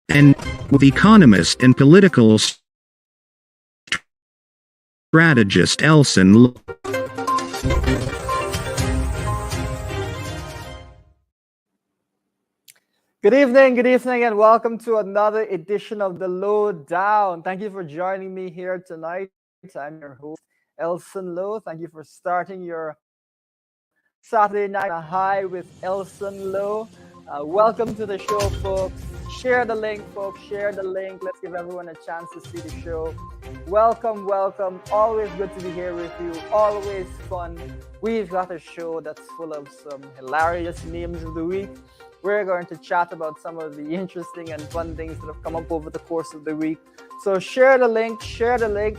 And with economist and political strategist Elson Low. Good evening, and welcome to another edition of the Lowdown. Thank you for joining me here tonight. I'm your host, Elson Low. Thank you for starting your Saturday night high with Elson Low. Welcome to the show, folks. Share the link, folks. Share the link. Let's give everyone a chance to see the show. Welcome. Always good to be here with you. Always fun. We've got a show that's full of some hilarious memes of the week. We're going to chat about some of the interesting and fun things that have come up over the course of the week. So share the link.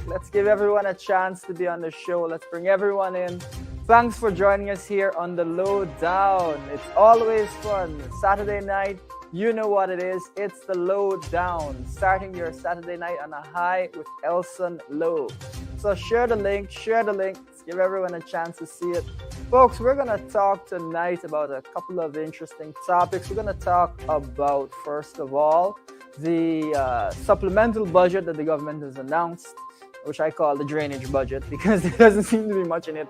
Let's give everyone a chance to be on the show. Let's bring everyone in. Thanks for joining us here on the Lowdown. It's always fun. Saturday night, you know what it is. It's the Lowdown. Starting your Saturday night on a high with Elson Low. So share the link. Let's give everyone a chance to see it. Folks, we're going to talk tonight about a couple of interesting topics. We're going to talk about, first of all, the supplemental budget that the government has announced, which I call the drainage budget, because there doesn't seem to be much in it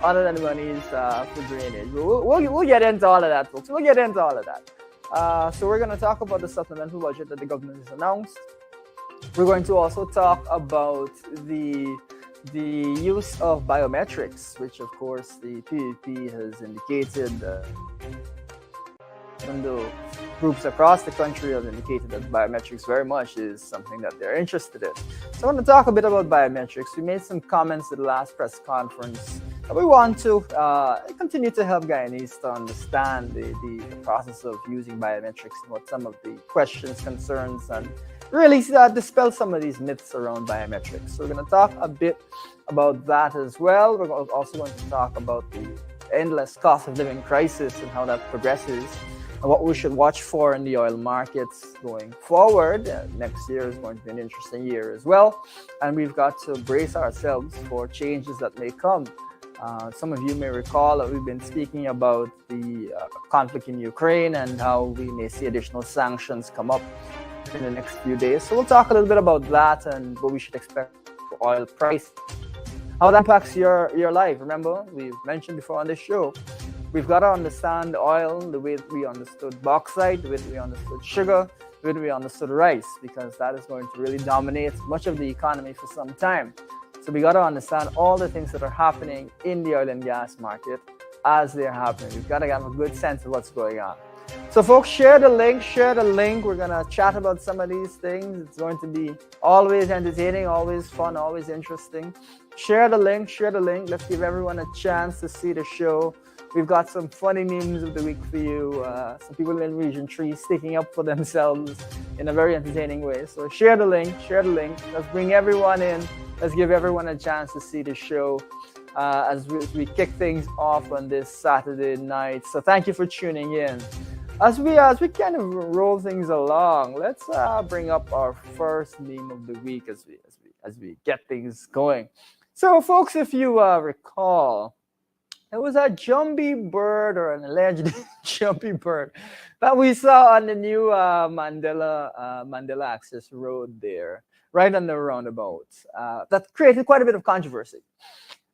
other than monies for drainage. We'll get into all of that, folks. We'll get into all of that. So we're going to talk about the supplemental budget that the government has announced. We're going to also talk about the use of biometrics, which of course the PVP has indicated, even though groups across the country have indicated that biometrics very much is something that they're interested in. So I want to talk a bit about biometrics. We made some comments at the last press conference. We want to continue to help Guyanese to understand the process of using biometrics and what some of the questions, concerns, and really dispel some of these myths around biometrics. So we're going to talk a bit about that as well. We're also going to talk about the endless cost of living crisis and how that progresses, and what we should watch for in the oil markets going forward. Next year is going to be an interesting year as well, and we've got to brace ourselves for changes that may come. Some of you may recall that we've been speaking about the conflict in Ukraine and how we may see additional sanctions come up in the next few days. So we'll talk a little bit about that and what we should expect for oil price, how that impacts your life. Remember, we've mentioned before on this show, we've got to understand oil the way we understood bauxite, the way we understood sugar, the way we understood rice, because that is going to really dominate much of the economy for some time. So we got to understand all the things that are happening in the oil and gas market as they're happening. We've got to have a good sense of what's going on. So folks, share the link. We're going to chat about some of these things. It's going to be always entertaining, always fun, always interesting. Share the link. Let's give everyone a chance to see the show. We've got some funny memes of the week for you. Some people in Region 3 sticking up for themselves in a very entertaining way. So share the link. Let's bring everyone in. Let's give everyone a chance to see the show as we kick things off on this Saturday night. So thank you for tuning in. As we kind of roll things along, let's bring up our first meme of the week as we get things going. So, folks, if you recall, there was a jumpy bird, or an alleged jumpy bird, that we saw on the new Mandela Access Road there, right on the roundabout. That created quite a bit of controversy.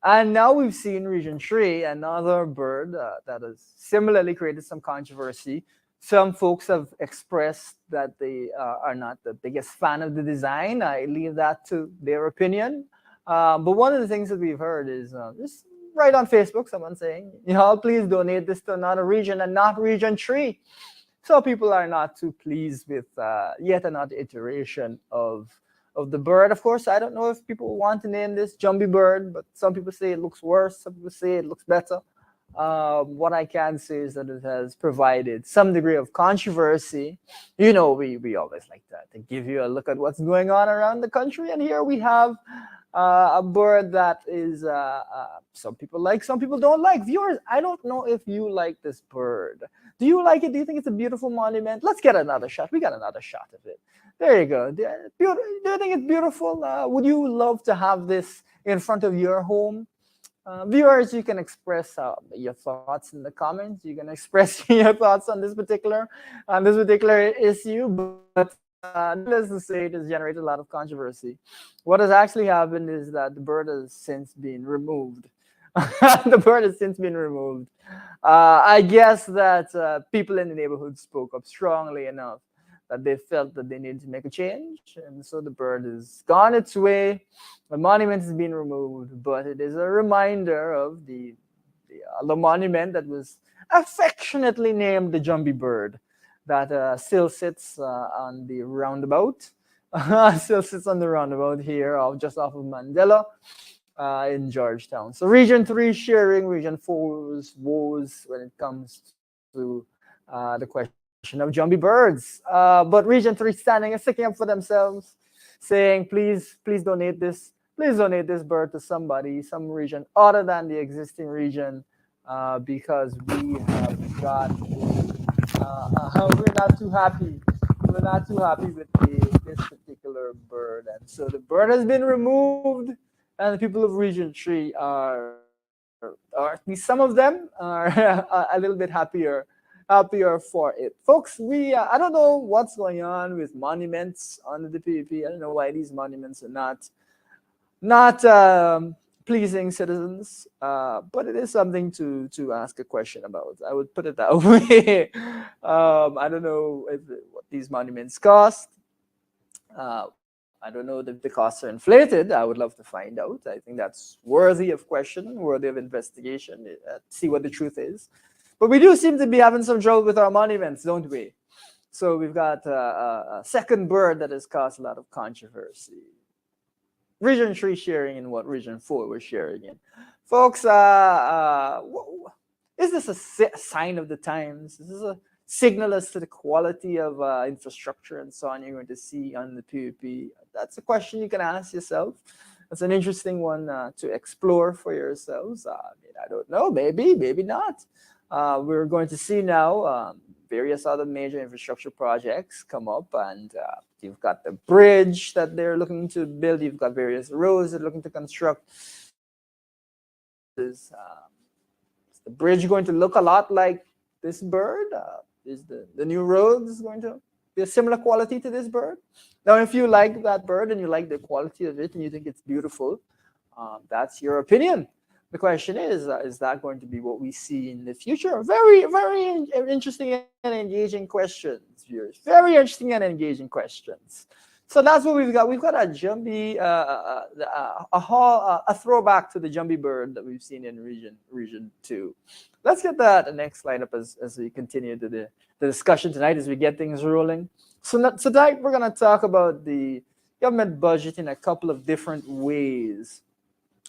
And now we've seen Region 3, another bird that has similarly created some controversy. Some folks have expressed that they are not the biggest fan of the design. I leave that to their opinion. But one of the things that we've heard is just right on Facebook, someone saying, please donate this to another region and not Region 3. So people are not too pleased with yet another iteration of the bird. Of course, I don't know if people want to name this Jumbie bird, but some people say it looks worse. Some people say it looks better. What I can say is that it has provided some degree of controversy. You know, we always like that to give you a look at what's going on around the country. And here we have a bird that is some people like, some people don't like. Viewers, I don't know if you like this bird. Do you like it? Do you think it's a beautiful monument? Let's get another shot. We got another shot of it. There you go. Do you think it's beautiful? Would you love to have this in front of your home? Viewers, you can express your thoughts in the comments. You can express your thoughts on this particular issue. But needless to say, it has generated a lot of controversy. What has actually happened is that the bird has since been removed. The bird has since been removed. I guess that people in the neighborhood spoke up strongly enough that they felt that they needed to make a change, and so the bird has gone its way. The monument has been removed, but it is a reminder of the monument that was affectionately named the Jumbie bird, that still sits on the roundabout. Still sits on the roundabout here, just off of Mandela, in Georgetown. So Region 3 sharing, Region 4's woes when it comes to the question of Jumbie birds. But Region 3 standing and sticking up for themselves, saying, please donate this. Please donate this bird to somebody, some region other than the existing region, because we have got, we're not too happy. We're not too happy with this particular bird. And so the bird has been removed, and the people of Region 3 are, or at least some of them, are a little bit happier for it. Folks, I don't know what's going on with monuments under the PPP. I don't know why these monuments are not pleasing citizens, but it is something to ask a question about. I would put it that way. I don't know what these monuments cost. I don't know if the costs are inflated. I would love to find out. I think that's worthy of question, worthy of investigation. See what the truth is. But we do seem to be having some trouble with our monuments, don't we? So we've got a second bird that has caused a lot of controversy. Region 3 sharing in what Region 4 we're sharing in. Folks, is this a sign of the times? Is this a signal as to the quality of infrastructure and so on you're going to see on the PUP? That's a question you can ask yourself. That's an interesting one to explore for yourselves. I don't know, maybe not. We're going to see now various other major infrastructure projects come up, and you've got the bridge that they're looking to build. You've got various roads they're looking to construct. Is the bridge going to look a lot like this bird? Is the new roads going to be a similar quality to this bird? Now, if you like that bird and you like the quality of it and you think it's beautiful, that's your opinion. The question is that going to be what we see in the future? Very, very interesting and engaging questions, viewers. Very interesting and engaging questions. So that's what we've got. We've got a Jumbie, a throwback to the Jumbie bird that we've seen in Region 2. Let's get the next slide up as we continue to the discussion tonight, as we get things rolling. So tonight we're going to talk about the government budget in a couple of different ways.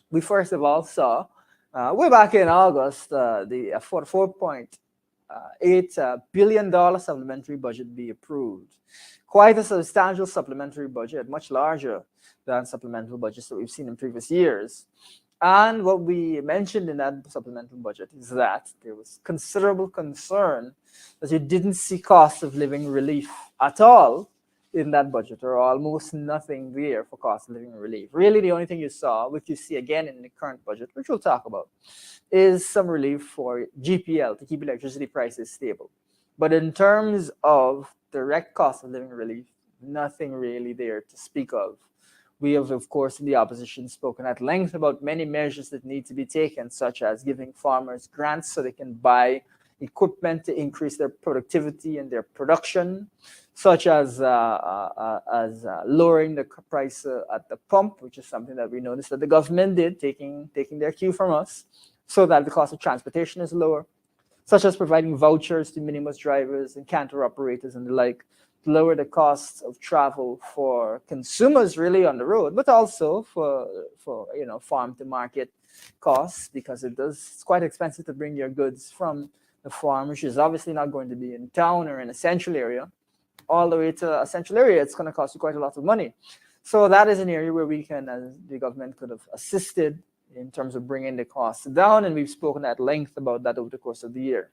We first of all saw way back in August the $4.8 billion supplementary budget be approved. Quite a substantial supplementary budget, much larger than supplemental budgets that we've seen in previous years. And what we mentioned in that supplemental budget is that there was considerable concern that you didn't see cost of living relief at all in that budget, or almost nothing there for cost of living relief. Really, the only thing you saw, which you see again in the current budget, which we'll talk about, is some relief for GPL to keep electricity prices stable. But in terms of direct cost of living relief, nothing really there to speak of. We have, of course, in the opposition spoken at length about many measures that need to be taken, such as giving farmers grants so they can buy equipment to increase their productivity and their production, such as lowering the price at the pump, which is something that we noticed that the government did, taking their cue from us, so that the cost of transportation is lower. such as providing vouchers to minibus drivers and canter operators and the like, to lower the costs of travel for consumers really on the road, but also for farm to market costs, because it's quite expensive to bring your goods from the farm, which is obviously not going to be in town or in a central area, all the way to a central area. It's going to cost you quite a lot of money. So that is an area where we can, as the government could have assisted in terms of bringing the costs down, and we've spoken at length about that over the course of the year.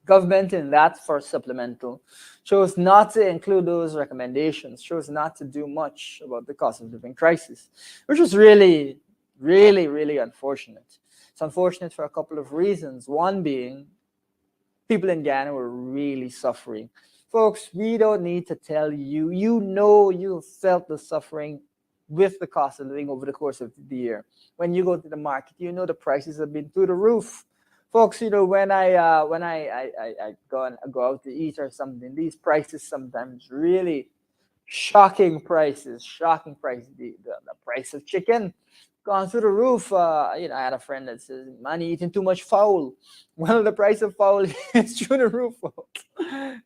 Government in that first supplemental chose not to include those recommendations, chose not to do much about the cost of living crisis, which was really, really, really unfortunate. It's unfortunate for a couple of reasons. One being, people in Ghana were really suffering. Folks, we don't need to tell you, you felt the suffering with the cost of living over the course of the year. When you go to the market, the prices have been through the roof. Folks, when I go out to eat or something, these prices sometimes really shocking prices. The price of chicken gone through the roof. I had a friend that says, "Man, you're eating too much fowl." Well, the price of fowl is through the roof, folks.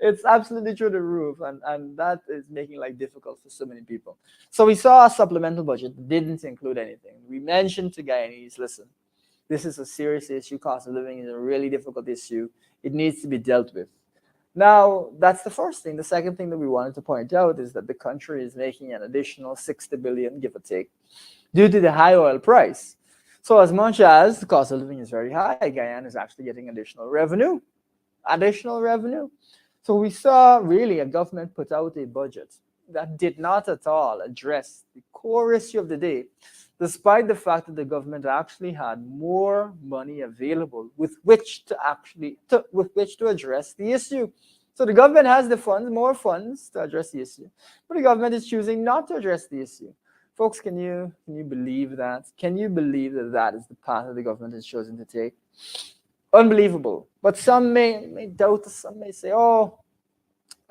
It's absolutely through the roof, and that is making life difficult for so many people. So we saw a supplemental budget that didn't include anything. We mentioned to Guyanese, listen, this is a serious issue. Cost of living is a really difficult issue. It needs to be dealt with. Now, that's the first thing. The second thing that we wanted to point out is that the country is making an additional 60 billion, give or take, due to the high oil price. So as much as the cost of living is very high, Guyana is actually getting additional revenue. So we saw really a government put out a budget that did not at all address the core issue of the day, despite the fact that the government actually had more money available with which to address the issue. So the government has the funds, more funds to address the issue, but the government is choosing not to address the issue. Folks, can you believe that? Can you believe that that is the path that the government has chosen to take? Unbelievable. But some may doubt, some may say, oh,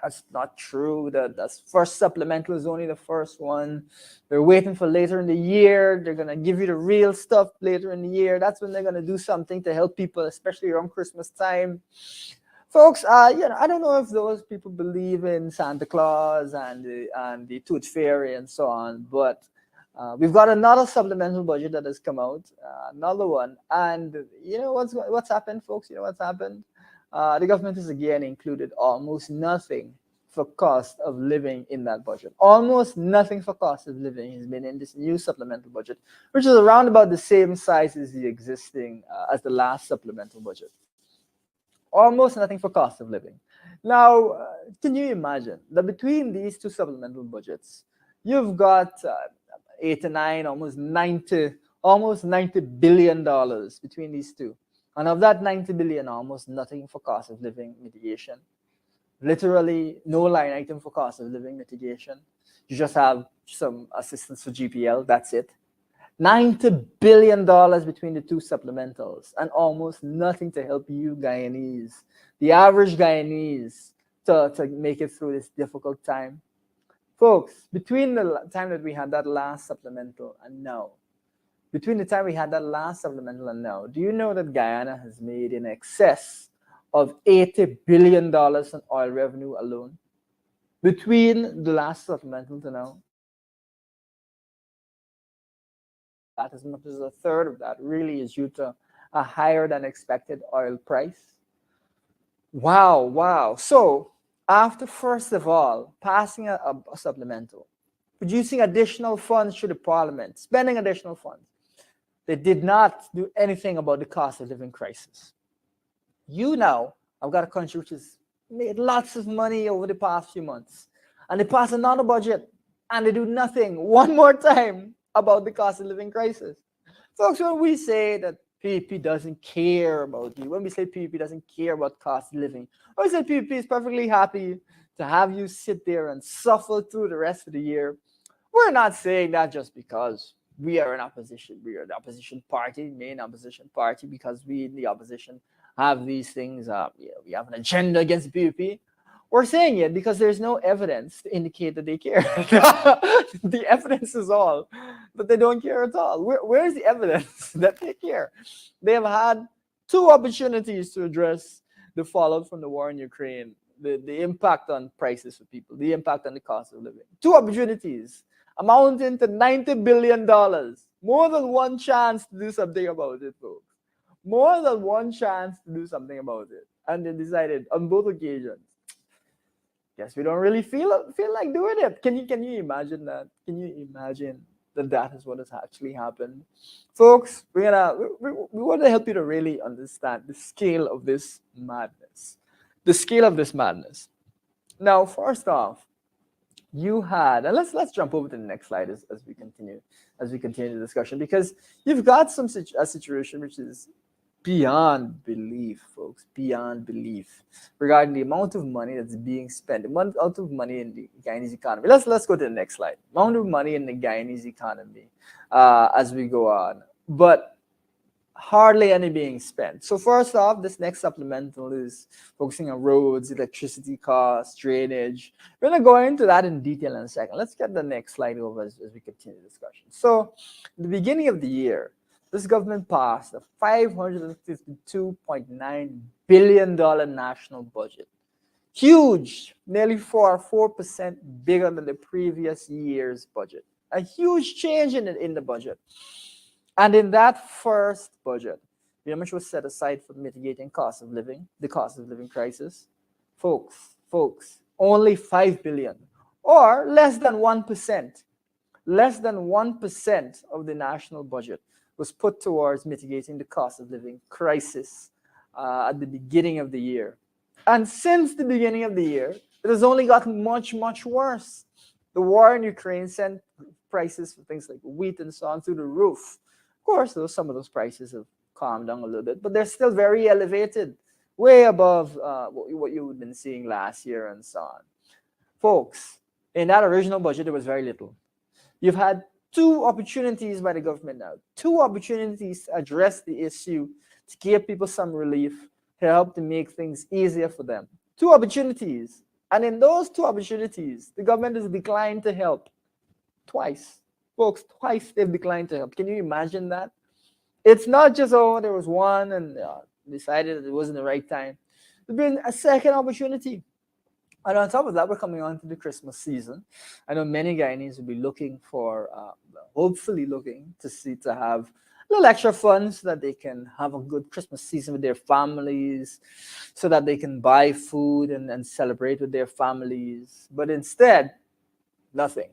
that's not true. That's first supplemental is only the first one. They're waiting for later in the year. They're going to give you the real stuff later in the year. That's when they're going to do something to help people, especially around Christmas time. Folks, I don't know if those people believe in Santa Claus and the Tooth Fairy and so on, but we've got another supplemental budget that has come out, another one. And you know what's happened, folks? You know what's happened? The government has again included almost nothing for cost of living in that budget. Almost nothing for cost of living has been in this new supplemental budget, which is around about the same size as the existing, as the last supplemental budget. Almost nothing for cost of living. Now, can you imagine that between these two supplemental budgets, you've got 8 to 9, almost 90 billion dollars between these two. And of that 90 billion, almost nothing for cost of living mitigation. Literally no line item for cost of living mitigation. You just have some assistance for GPL, that's it. $90 billion between the two supplementals, and almost nothing to help you Guyanese, the average Guyanese, to make it through this difficult time. Folks, between the time that we had that last supplemental and now, do you know that Guyana has made in excess of $80 billion in oil revenue alone? Between the last supplemental to now, that as much as a third of that really is due to a higher than expected oil price. Wow. So after, first of all, passing a supplemental, producing additional funds through the parliament, spending additional funds, they did not do anything about the cost of living crisis. I've got a country which has made lots of money over the past few months, and they pass another budget and they do nothing one more time about the cost of living crisis. Folks, when we say that PPP doesn't care about you, when we say PPP doesn't care about cost of living, or we say PPP is perfectly happy to have you sit there and suffer through the rest of the year, we're not saying that just because we are in opposition. We are the opposition party, main opposition party, because we in the opposition have these things. We have an agenda against the PPP. We're saying it because there's no evidence to indicate that they care. The evidence is all that they don't care at all. Where is the evidence that they care? They have had Two opportunities to address the fallout from the war in Ukraine, the impact on prices for people, the impact on the cost of living. Two opportunities amounting to $90 billion. More than one chance to do something about it, folks. More than one chance to do something about it. And they decided on both occasions, guess we don't really feel like doing it. Can you imagine that? Can you imagine that is what has actually happened? Folks, we want to help you to really understand the scale of this madness. The scale of this madness. Now, first off, you had, and let's jump over to the next slide as we continue the discussion, because you've got a situation which is beyond belief, folks, beyond belief, regarding the amount of money that's being spent, the amount of money in the Guyanese economy. Let's go to the next slide. Amount of money in the Guyanese economy as we go on, but hardly any being spent. So first off, this next supplemental is focusing on roads, electricity costs, drainage. We're going to go into that in detail in a second. Let's get the next slide over as we continue the discussion. So at the beginning of the year, this government passed a $552.9 billion national budget. Huge, nearly 4% bigger than the previous year's budget. A huge change in the budget. And in that first budget, you know how much was set aside for mitigating the cost of living crisis? Folks, only $5 billion, or less than 1%. Less than 1% of the national budget was put towards mitigating the cost of living crisis at the beginning of the year. And since the beginning of the year, it has only gotten much, much worse. The war in Ukraine sent prices for things like wheat and so on through the roof. Of course, some of those prices have calmed down a little bit, but they're still very elevated, way above what you would have been seeing last year and so on. Folks, in that original budget, there was very little. You've had two opportunities by the government now, two opportunities to address the issue, to give people some relief, to help to make things easier for them. Two opportunities. And in those two opportunities, the government has declined to help twice. Folks, twice they've declined to help. Can you imagine that? It's not just, there was one and decided that it wasn't the right time. There's been a second opportunity. And on top of that, we're coming on to the Christmas season. I know many Guyanese will be looking for, hopefully looking to have a little extra funds so that they can have a good Christmas season with their families, so that they can buy food and celebrate with their families. But instead, nothing.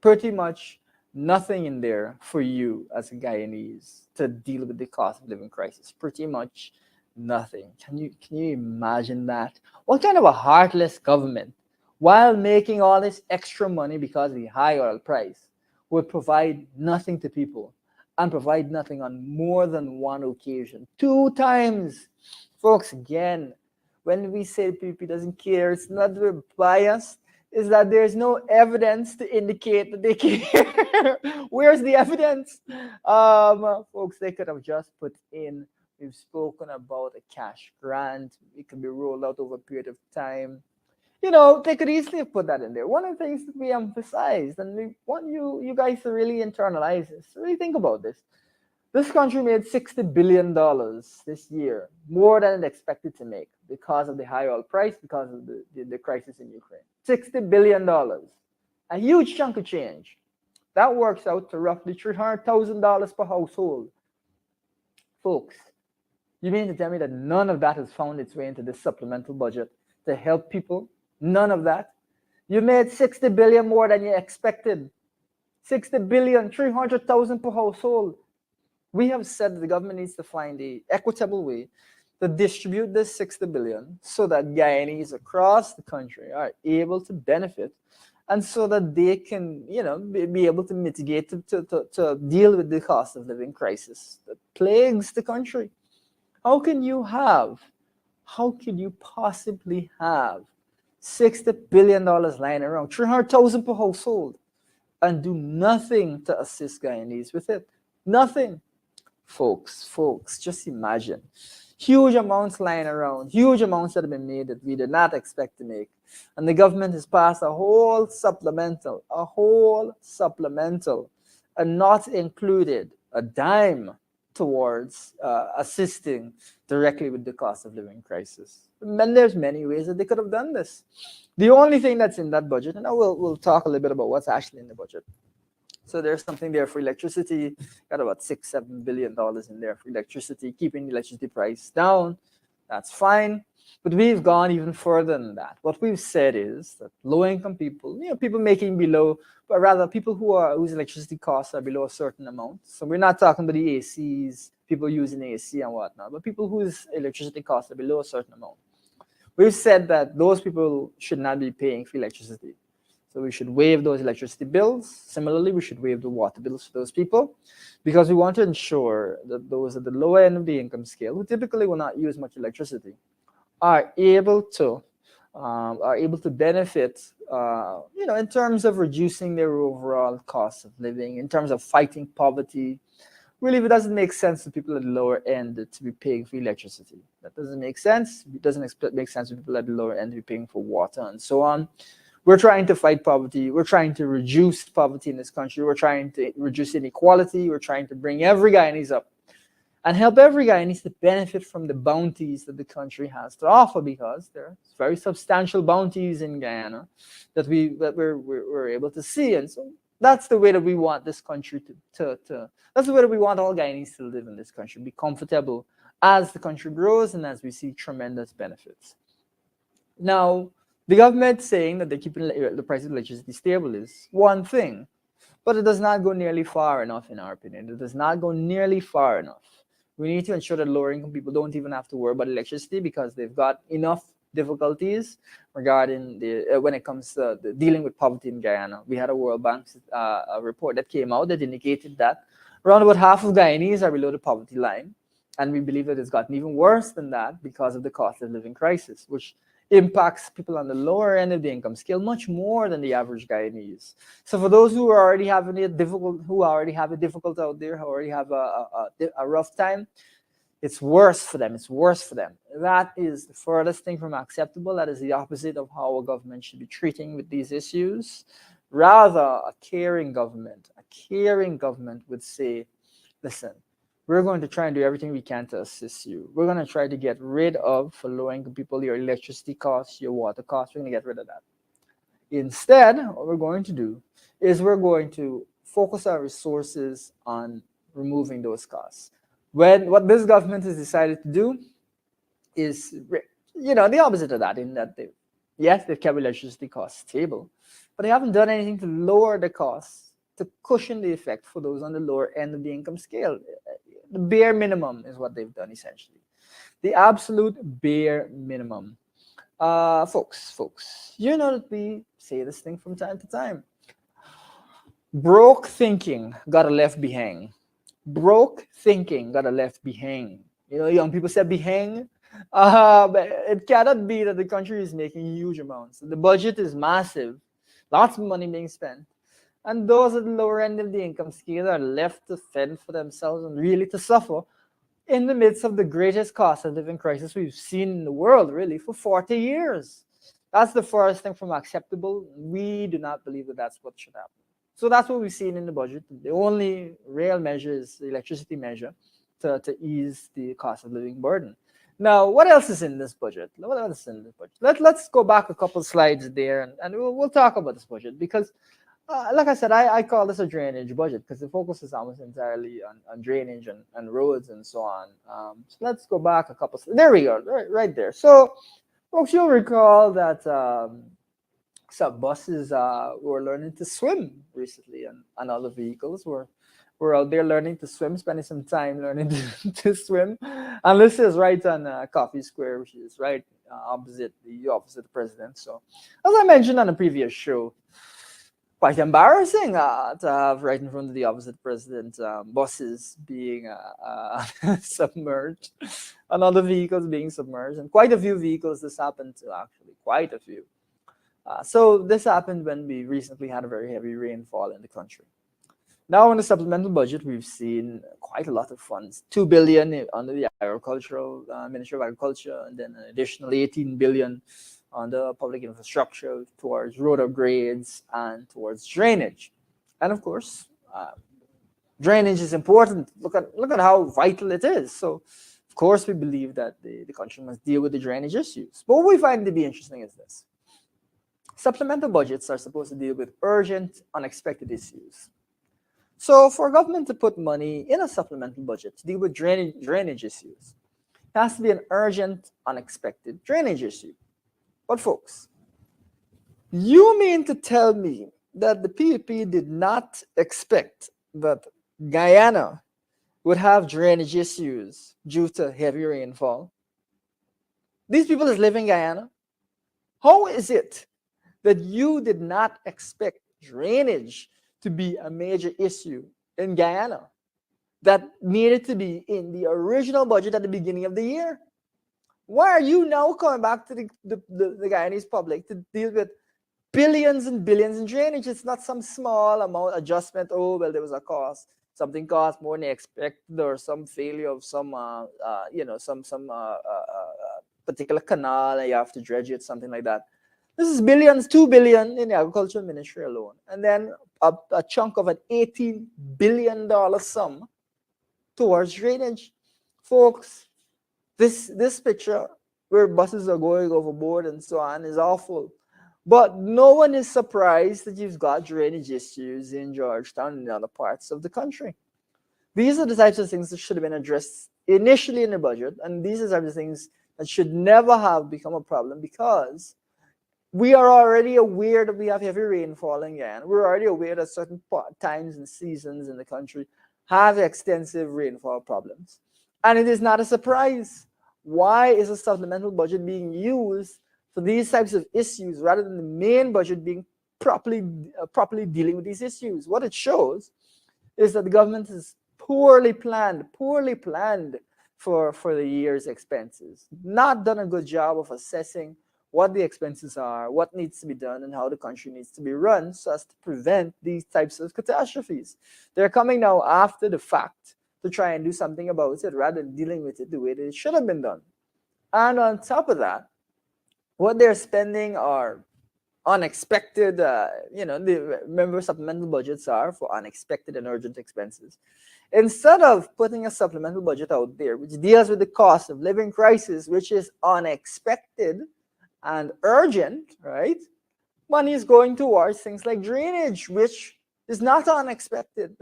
Pretty much nothing in there for you as a Guyanese to deal with the cost of living crisis. Pretty much nothing. Can you imagine that? What kind of a heartless government, while making all this extra money because of the high oil price, would provide nothing to people, and provide nothing on more than one occasion, 2 times? Folks, again, when we say PP doesn't care, it's not that we're biased, is that there's no evidence to indicate that they care. Where's the evidence? Folks, they could have just put in, we've spoken about a cash grant. It can be rolled out over a period of time. They could easily have put that in there. One of the things that we emphasized, and we want you guys to really internalize this, really think about this. This country made $60 billion this year, more than it expected to make, because of the high oil price, because of the crisis in Ukraine. $60 billion, a huge chunk of change. That works out to roughly $300,000 per household. Folks, you mean to tell me that none of that has found its way into this supplemental budget to help people? None of that? You made $60 billion more than you expected. $60 billion, $300,000 per household. We have said that the government needs to find the equitable way to distribute this $60 billion so that Guyanese across the country are able to benefit, and so that they can, be able to mitigate, to deal with the cost of living crisis that plagues the country. How can you possibly have $60 billion lying around, $300,000 per household, and do nothing to assist Guyanese with it? Nothing. Folks, just imagine. Huge amounts lying around, huge amounts that have been made that we did not expect to make. And the government has passed a whole supplemental, and not included a dime towards assisting directly with the cost of living crisis. And there's many ways that they could have done this. The only thing that's in that budget, and we'll talk a little bit about what's actually in the budget. So there's something there for electricity, got about $6-7 billion in there for electricity, keeping the electricity price down. That's fine. But we've gone even further than that. What we've said is that low-income people, people making below, but rather people whose electricity costs are below a certain amount. So we're not talking about the ACs, people using AC and whatnot, but people whose electricity costs are below a certain amount. We've said that those people should not be paying for electricity. So we should waive those electricity bills. Similarly, we should waive the water bills for those people, because we want to ensure that those at the lower end of the income scale, who typically will not use much electricity, are able to benefit, in terms of reducing their overall cost of living, in terms of fighting poverty. Really, it doesn't make sense for people at the lower end to be paying for electricity. That doesn't make sense. It doesn't make sense for people at the lower end to be paying for water and so on. We're trying to fight poverty. We're trying to reduce poverty in this country. We're trying to reduce inequality. We're trying to bring every Guyanese up and help every Guyanese to benefit from the bounties that the country has to offer, because there are very substantial bounties in Guyana that we're able to see. And so that's the way that we want this country that's the way that we want all Guyanese to live in this country, be comfortable as the country grows and as we see tremendous benefits. Now, the government saying that they're keeping the price of electricity stable is one thing, but it does not go nearly far enough, in our opinion. It does not go nearly far enough. We need to ensure that lower income people don't even have to worry about electricity, because they've got enough difficulties regarding when it comes to dealing with poverty in Guyana. We had a World Bank a report that came out that indicated that around about half of Guyanese are below the poverty line. And we believe that it's gotten even worse than that because of the cost of living crisis, which impacts people on the lower end of the income scale much more than the average Guyanese. So for those who are already having it difficult, who already have it difficult out there, who already have a rough time, it's worse for them. It's worse for them. That is the furthest thing from acceptable. That is the opposite of how a government should be treating with these issues. Rather, a caring government would say, listen, we're going to try and do everything we can to assist you. We're going to try to get rid of, for low-income people, your electricity costs, your water costs. We're going to get rid of that. Instead, what we're going to do is we're going to focus our resources on removing those costs. What this government has decided to do is, the opposite of that, in that they've kept electricity costs stable, but they haven't done anything to lower the costs, to cushion the effect for those on the lower end of the income scale. The bare minimum is what they've done, essentially. The absolute bare minimum. Folks, you know that we say this thing from time to time. Broke thinking got a left behind. Broke thinking got a left behind. Young people say behang. But it cannot be that the country is making huge amounts. The budget is massive. Lots of money being spent. And those at the lower end of the income scale are left to fend for themselves and really to suffer in the midst of the greatest cost of living crisis we've seen in the world, really, for 40 years. That's the first thing from acceptable. We do not believe that that's what should happen. So that's what we've seen in the budget. The only real measure is the electricity measure to ease the cost of living burden. Now, what else is in this budget? Let's go back a couple slides there, and we'll talk about this budget, because like I said, I call this a drainage budget because the focus is almost entirely on drainage and roads and so on. So let's go back a couple. There we go, right there. So, folks, you'll recall that some buses were learning to swim recently, and other vehicles were out there learning to swim, spending some time learning to swim. And this is right on Coffee Square, which is right opposite the office of the president. So, as I mentioned on a previous show, quite embarrassing to have right in front of the office of the president buses being submerged and other vehicles being submerged, and quite a few vehicles this happened to, actually, quite a few. So this happened when we recently had a very heavy rainfall in the country. Now in the supplemental budget, we've seen quite a lot of funds, $2 billion under the agricultural Ministry of Agriculture, and then an additional $18 billion on the public infrastructure towards road upgrades and towards drainage. And of course, Drainage is important. Look at how vital it is. So, of course, we believe that the country must deal with the drainage issues. But what we find to be interesting is this: supplemental budgets are supposed to deal with urgent, unexpected issues. So, for government to put money in a supplemental budget to deal with drainage issues, it has to be an urgent, unexpected drainage issue. But, folks, you mean to tell me that the PUP did not expect that Guyana would have drainage issues due to heavy rainfall? These people that live in Guyana, how is it that you did not expect drainage to be a major issue in Guyana that needed to be in the original budget at the beginning of the year? Why are you now coming back to the Guyanese public to deal with billions and billions in drainage? It's not some small amount adjustment. Oh, well, there was a cost. Something cost more than they expected, or some failure of some, some particular canal, and you have to dredge it, something like that. This is billions, 2 billion in the agriculture ministry alone, and then a chunk of an $18 billion sum towards drainage, folks. This picture where buses are going overboard and so on is awful. But no one is surprised that you've got drainage issues in Georgetown and other parts of the country. These are the types of things that should have been addressed initially in the budget, and these are the types of things that should never have become a problem, because we are already aware that we have heavy rainfall in Guyana. We're already aware that certain times and seasons in the country have extensive rainfall problems. And it is not a surprise. Why is a supplemental budget being used for these types of issues rather than the main budget being properly dealing with these issues? What it shows is that the government is poorly planned for the year's expenses. Not done a good job of assessing what the expenses are, what needs to be done, and how the country needs to be run so as to prevent these types of catastrophes. They're coming now after the fact to try and do something about it rather than dealing with it the way that it should have been done. And on top of that, what they're spending are unexpected, remember supplemental budgets are for unexpected and urgent expenses. Instead of putting a supplemental budget out there which deals with the cost of living crisis, which is unexpected and urgent, right? Money is going towards things like drainage, which is not unexpected.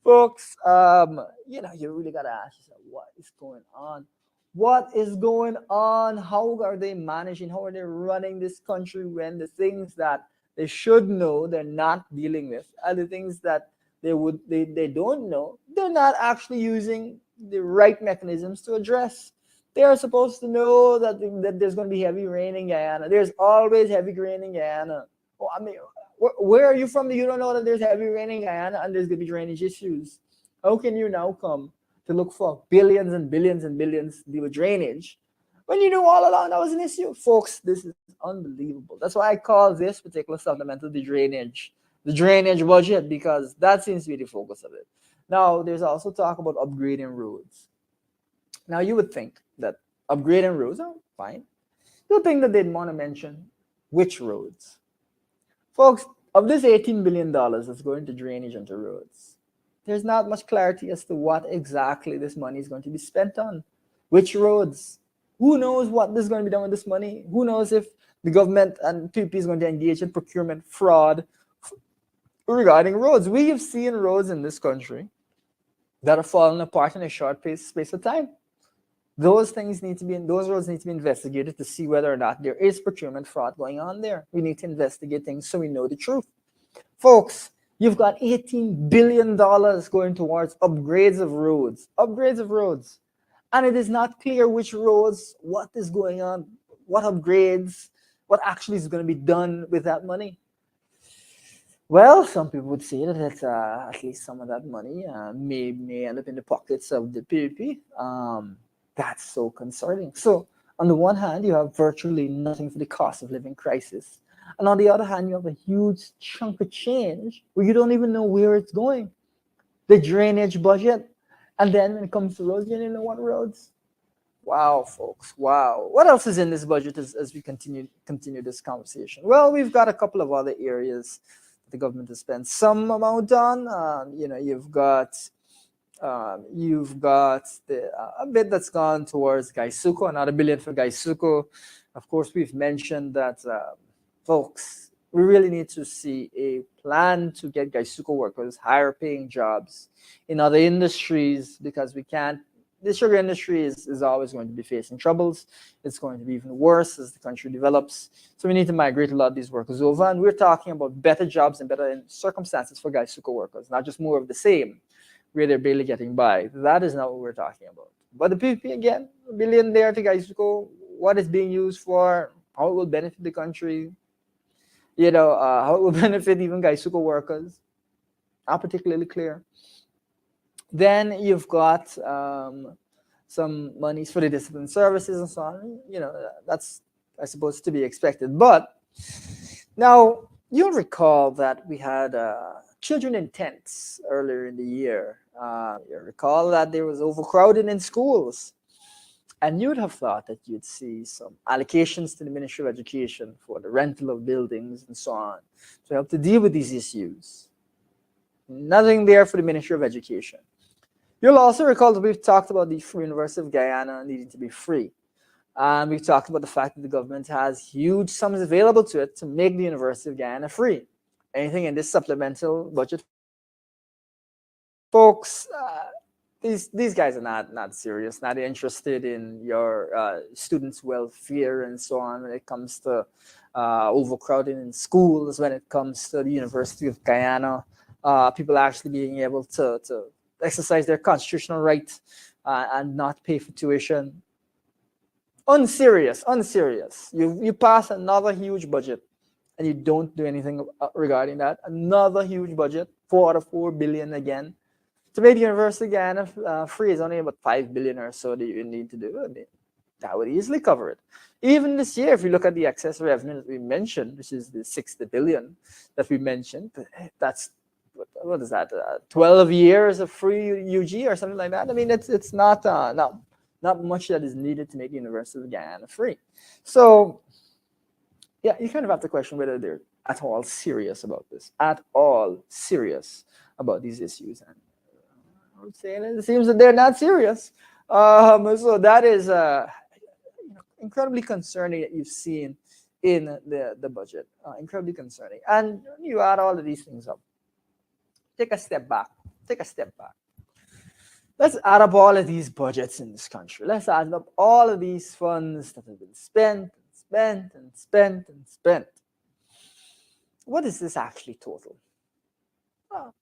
Folks, you really got to ask yourself, what is going on? What is going on? How are they managing? How are they running this country when the things that they should know they're not dealing with, and the things that they don't know, they're not actually using the right mechanisms to address? They are supposed to know that there's going to be heavy rain in Guyana. There's always heavy rain in Guyana. Oh, I mean, where are you from that you don't know that there's heavy rain in Guyana and there's going to be drainage issues? How can you now come to look for billions and billions and billions to deal with drainage when you knew all along that was an issue? Folks, this is unbelievable. That's why I call this particular supplemental the drainage budget, because that seems to be the focus of it. Now, there's also talk about upgrading roads. Now, you would think that upgrading roads are fine. You would think that they'd want to mention which roads. Folks, of this $18 billion that's going to drainage and to roads, there's not much clarity as to what exactly this money is going to be spent on. Which roads? Who knows what is going to be done with this money? Who knows if the government and PUP is going to engage in procurement fraud regarding roads? We have seen roads in this country that are falling apart in a short space of time. Those roads need to be investigated to see whether or not there is procurement fraud going on there. We need to investigate things so we know the truth. Folks, you've got $18 billion going towards upgrades of roads. And it is not clear which roads, what is going on, what upgrades, what actually is going to be done with that money. Well, some people would say that at least some of that money may end up in the pockets of the PUP. That's so concerning. So on the one hand, you have virtually nothing for the cost of living crisis. And on the other hand, you have a huge chunk of change where you don't even know where it's going. The drainage budget. And then when it comes to roads, you don't know what roads. Wow, folks. Wow. What else is in this budget as we continue this conversation? Well, we've got a couple of other areas the government has spent some amount on. You've got a bit that's gone towards Gaisuko, another billion for Gaisuko. Of course, we've mentioned that, folks, we really need to see a plan to get Gaisuko workers higher paying jobs in other industries, because we can't. The sugar industry is always going to be facing troubles. It's going to be even worse as the country develops. So we need to migrate a lot of these workers over. And we're talking about better jobs and better circumstances for Gaisuko workers, not just more of the same, where they're barely getting by. That is not what we're talking about. But the PPP, again, a billion there to Gaisuko, what it's being used for, how it will benefit the country, how it will benefit even Gaisuko workers, not particularly clear. Then you've got some monies for the discipline services and so on. That's, I suppose, to be expected. But now you'll recall that we had children in tents earlier in the year. You recall that there was overcrowding in schools. And you'd have thought that you'd see some allocations to the Ministry of Education for the rental of buildings and so on to help to deal with these issues. Nothing there for the Ministry of Education. You'll also recall that we've talked about the Free University of Guyana needing to be free. We've talked about the fact that the government has huge sums available to it to make the University of Guyana free. Anything in this supplemental budget, folks, these guys are not serious, not interested in your students' welfare and so on when it comes to overcrowding in schools, when it comes to the University of Guyana, people actually being able to exercise their constitutional right and not pay for tuition. Unserious. You pass another huge budget and you don't do anything regarding that. Another huge budget, 4 billion again. To make the University of Guyana free is only about 5 billion or so that you need to do. I mean, that would easily cover it. Even this year, if you look at the excess revenue that we mentioned, which is the 60 billion that we mentioned, that's, what is that? 12 years of free UG or something like that. I mean, it's not much that is needed to make the University of Guyana free. So, yeah, you kind of have to question whether they're at all serious about this, at all serious about these issues. And I would say it seems that they're not serious. So that is incredibly concerning that you've seen in the budget. Incredibly concerning. And you add all of these things up. Take a step back. Let's add up all of these budgets in this country. Let's add up all of these funds that have been spent. What is this actually total?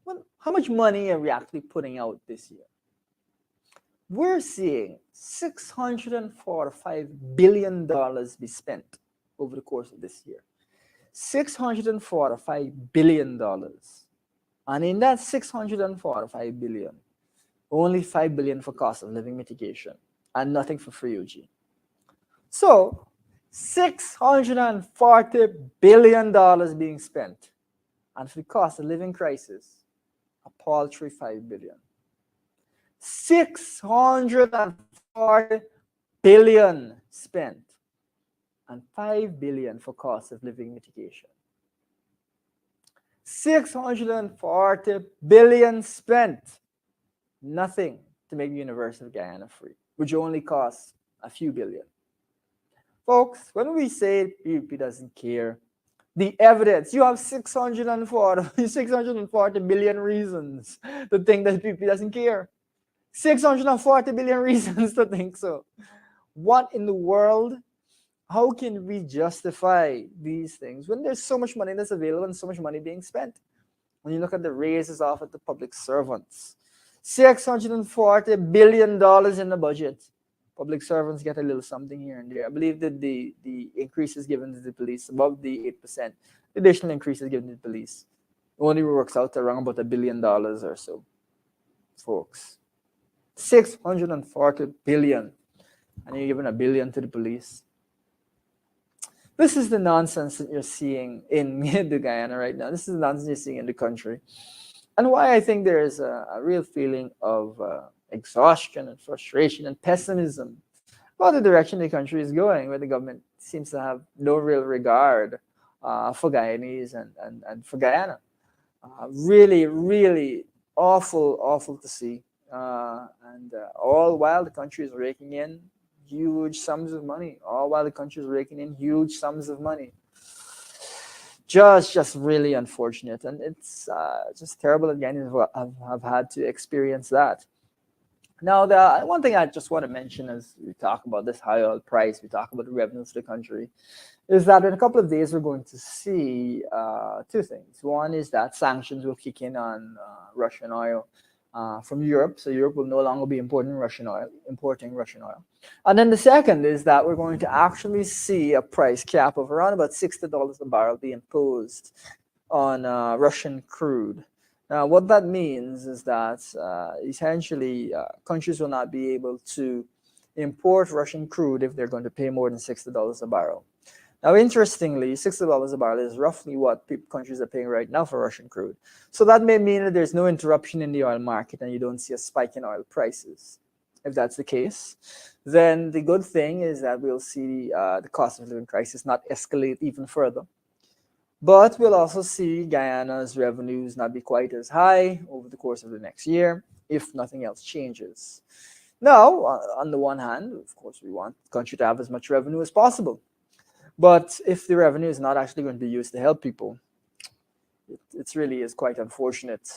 Well, how much money are we actually putting out this year? We're seeing $645 billion be spent over the course of this year. $645 billion. And in that $645 billion, only $5 billion for cost of living mitigation and nothing for free UG. So $640 billion being spent. And for the cost of living crisis, a paltry $5 billion. $640 billion spent and $5 billion for cost of living mitigation. $640 billion spent. Nothing to make the University of Guyana free, which only costs a few billion. Folks, when we say PUP doesn't care, the evidence, you have 640 billion reasons to think that PUP doesn't care. 640 billion reasons to think so. What in the world? How can we justify these things when there's so much money that's available and so much money being spent? When you look at the raises offered to public servants, $640 billion in the budget. Public servants get a little something here and there. I believe that the increases given to the police, above the 8%, the additional increases given to the police, only works out to around about $1 billion or so. Folks, 640 billion, and you're giving $1 billion to the police. This is the nonsense that you're seeing in the Guyana right now. This is the nonsense you're seeing in the country. And why I think there is a real feeling of exhaustion and frustration and pessimism about the direction the country is going, where the government seems to have no real regard for Guyanese and for Guyana. Really, really awful, awful to see. And all while the country is raking in huge sums of money, all while the country is raking in huge sums of money. Just really unfortunate, and it's just terrible again. I've had to experience that. Now, the one thing I just want to mention as we talk about this high oil price, we talk about the revenues of the country, is that in a couple of days we're going to see two things. One is that sanctions will kick in on Russian oil from Europe, so Europe will no longer be importing Russian oil. And then the second is that we're going to actually see a price cap of around about $60 a barrel be imposed on Russian crude. Now, what that means is that essentially countries will not be able to import Russian crude if they're going to pay more than $60 a barrel. Now, interestingly, $60 a barrel is roughly what countries are paying right now for Russian crude. So that may mean that there's no interruption in the oil market and you don't see a spike in oil prices. If that's the case, then the good thing is that we'll see the cost of living crisis not escalate even further. But we'll also see Guyana's revenues not be quite as high over the course of the next year if nothing else changes. Now, on the one hand, of course, we want the country to have as much revenue as possible. But if the revenue is not actually going to be used to help people, it really is quite unfortunate,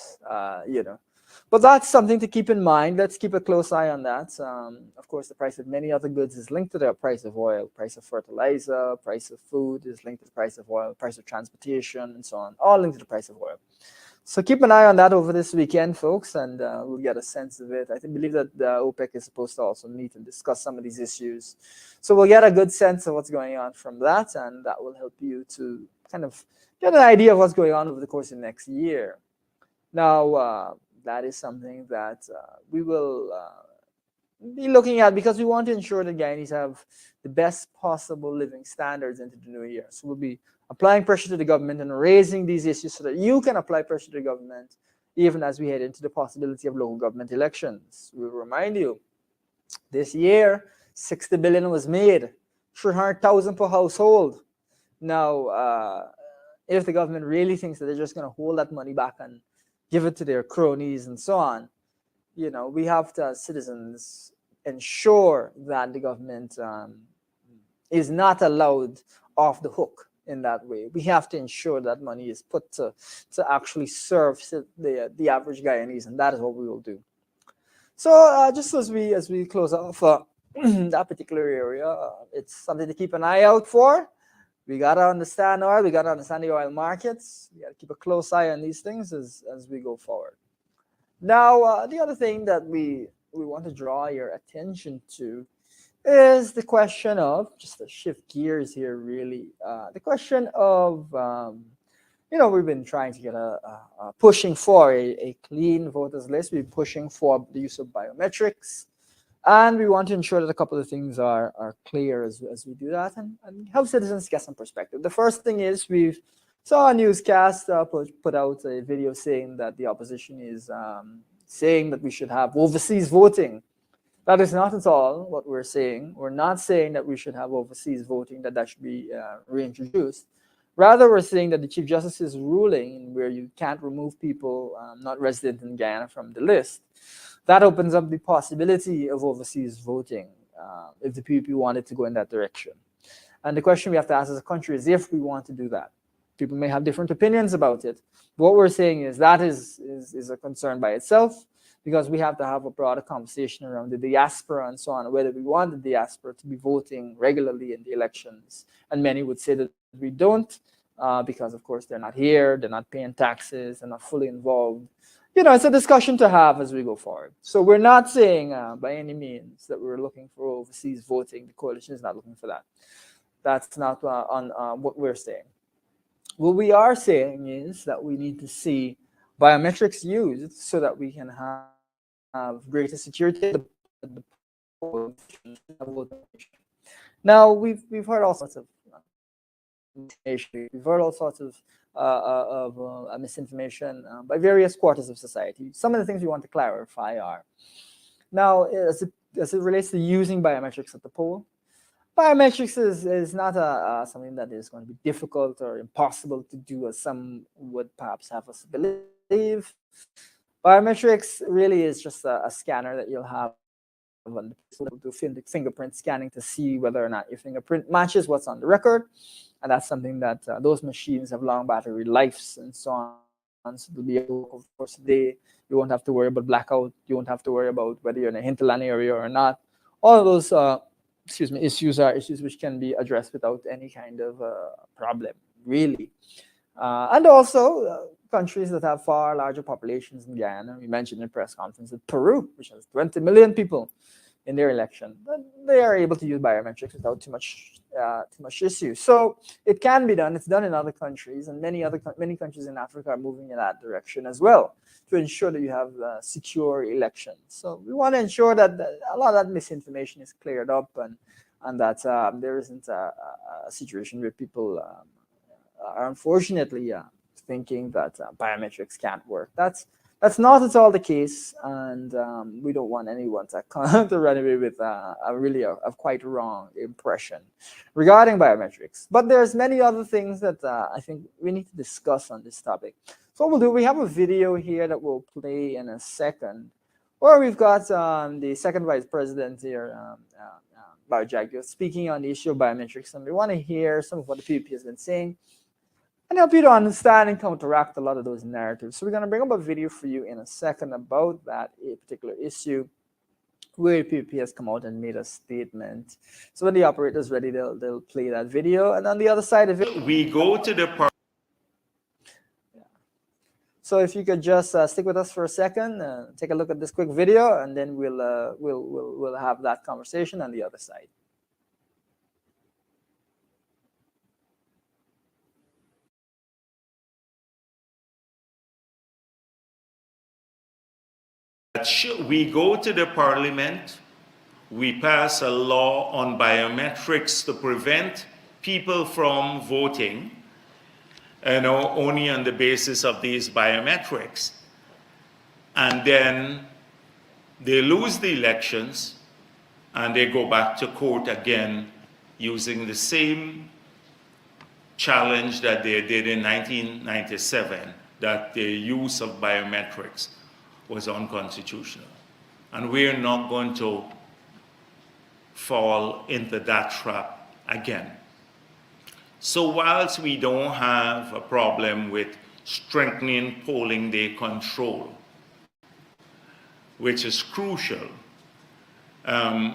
But that's something to keep in mind. Let's keep a close eye on that. Of course, the price of many other goods is linked to the price of oil. Price of fertilizer, price of food is linked to the price of oil, price of transportation, and so on, all linked to the price of oil. So keep an eye on that over this weekend, folks, and we'll get a sense of it. I believe that the OPEC is supposed to also meet and discuss some of these issues. So we'll get a good sense of what's going on from that, and that will help you to kind of get an idea of what's going on over the course of next year. Now, that is something that we will be looking at because we want to ensure that Guyanese have the best possible living standards into the new year. So we'll be applying pressure to the government and raising these issues so that you can apply pressure to the government even as we head into the possibility of local government elections. We'll remind you, this year, $60 billion was made, $300,000 per household. Now, if the government really thinks that they're just going to hold that money back and give it to their cronies and so on, we have to, as citizens, ensure that the government is not allowed off the hook in that way. We have to ensure that money is put to actually serve the average Guyanese, and that is what we will do. So just as we close off that particular area, it's something to keep an eye out for. We gotta understand oil. We gotta understand the oil markets. We gotta keep a close eye on these things as we go forward. Now, the other thing that we want to draw your attention to is the question of, just to shift gears here, really, the question of, we've been trying to get pushing for a clean voters list. We're pushing for the use of biometrics. And we want to ensure that a couple of things are clear as we do that and help citizens get some perspective. The first thing is we saw a newscast put out a video saying that the opposition is saying that we should have overseas voting. That is not at all what we're saying. We're not saying that we should have overseas voting, that should be reintroduced. Rather, we're saying that the Chief Justice's ruling, where you can't remove people not resident in Guyana from the list, that opens up the possibility of overseas voting if the PPP wanted to go in that direction. And the question we have to ask as a country is if we want to do that. People may have different opinions about it. What we're saying is that is a concern by itself, because we have to have a broader conversation around the diaspora and so on, whether we want the diaspora to be voting regularly in the elections. And many would say that we don't, because, of course, they're not here, they're not paying taxes, they're not fully involved. It's a discussion to have as we go forward. So we're not saying by any means that we're looking for overseas voting. The coalition is not looking for that. That's not on what we're saying. What we are saying is that we need to see biometrics used so that we can have greater security at the polls. Now, we've heard all sorts of misinformation. We've heard all sorts of misinformation by various quarters of society. Some of the things we want to clarify are, now, as it relates to using biometrics at the poll, biometrics is not something that is going to be difficult or impossible to do, as some would perhaps have us believe. Biometrics really is just a scanner that you'll have on the person that will do fingerprint scanning to see whether or not your fingerprint matches what's on the record. And that's something that those machines have long battery lives and so on. So they'll be able to work, of course, today. You won't have to worry about blackout. You won't have to worry about whether you're in a hinterland area or not. All of those issues are issues which can be addressed without any kind of problem, really. And also, countries that have far larger populations than Guyana. We mentioned in press conference that Peru, which has 20 million people in their election, they are able to use biometrics without too much issue. So it can be done. It's done in other countries, and many countries in Africa are moving in that direction as well, to ensure that you have secure elections. So we want to ensure that a lot of that misinformation is cleared up, and that there isn't a situation where people are unfortunately thinking that biometrics can't work. That's not at all the case, and we don't want anyone to run away with a quite wrong impression regarding biometrics. But there's many other things that I think we need to discuss on this topic. So what we'll do, we have a video here that we'll play in a second, where we've got the second vice president here, Barjagyo, speaking on the issue of biometrics, and we want to hear some of what the PPP has been saying, and help you to understand and counteract a lot of those narratives. So we're going to bring up a video for you in a second about that particular issue, where PPP has come out and made a statement. So when the operator's ready, they'll play that video. And on the other side of it, we go to the part. So if you could just stick with us for a second, take a look at this quick video, and then we'll have that conversation on the other side. We go to the parliament, we pass a law on biometrics to prevent people from voting, only on the basis of these biometrics. And then they lose the elections and they go back to court again using the same challenge that they did in 1997, that the use of biometrics was unconstitutional. And we're not going to fall into that trap again. So whilst we don't have a problem with strengthening polling day control, which is crucial, the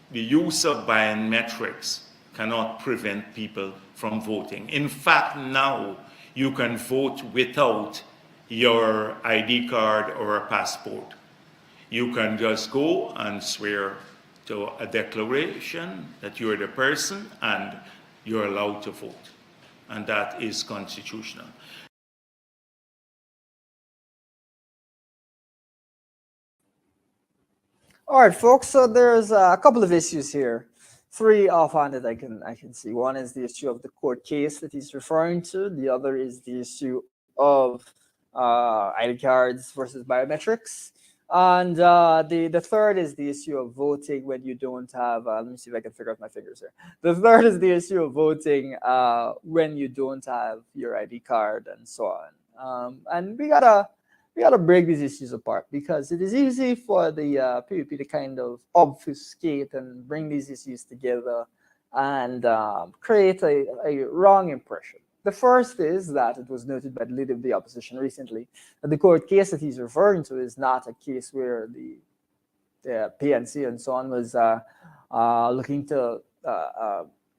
use of biometrics cannot prevent people from voting. In fact, now you can vote without your ID card or a passport. You can just go and swear to a declaration that you're the person and you're allowed to vote. And that is constitutional. All right, folks, so there's a couple of issues here. Three offhand that I can see. One is the issue of the court case that he's referring to. The other is the issue of ID cards versus biometrics. And the third is the issue of voting when you don't have, let me see if I can figure out my fingers here. The third is the issue of voting when you don't have your ID card and so on. And we gotta break these issues apart, because it is easy for the PPP to kind of obfuscate and bring these issues together and create a wrong impression. The first is that it was noted by the leader of the opposition recently that the court case that he's referring to is not a case where the PNC and so on was looking to